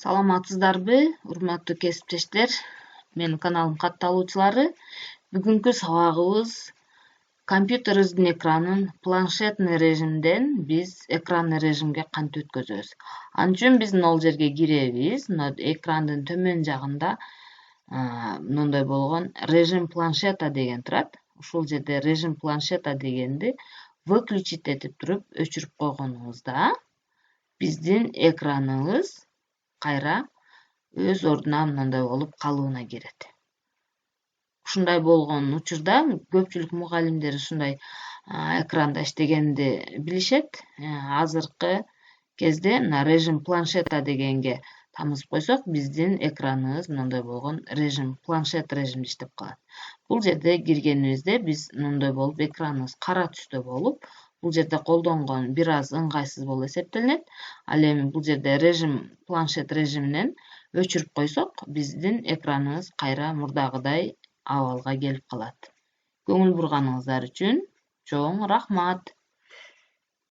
Саламатсыздарбы, урматтуу кесиптештер? Менин каналым катталуучулары. Бүгүнкү сабагыбыз компьютерибиздин экранын планшетный режимден биз экранный режимге кантип өткөзөбүз. Ал үчүн биз ал жерге киребиз. Экрандын төмөн жагында мындай болгон режим планшета деген турат. Ушул жерде режим планшета дегенди выключить этип туруп өчүрүп койгонубузда биздин экраныбыз кайра өз ордуна мындай болуп калыбына кирет. Ушундай болгон учурда көпчүлүк мугалимдер ушундай экранда иштегенди билишет. Азыркы кезде мына режим планшета дегенге тамызып койсок, биздин экраныбыз мындай болгон режим планшет режимде иштеп калат. Бул жерде киргенибизде биз мындай болуп экраныбыз кара түстө болуп, бул жерде колдонгон бир аз ыңгайсыз болуп эсептелинет. Ал эми бул жерде режим планшет режиминен өчүрүп койсок, биздин экраныбыз кайра мурдагыдай абалга келип калат. Көңүл бурганыңыздар үчүн чоң рахмат.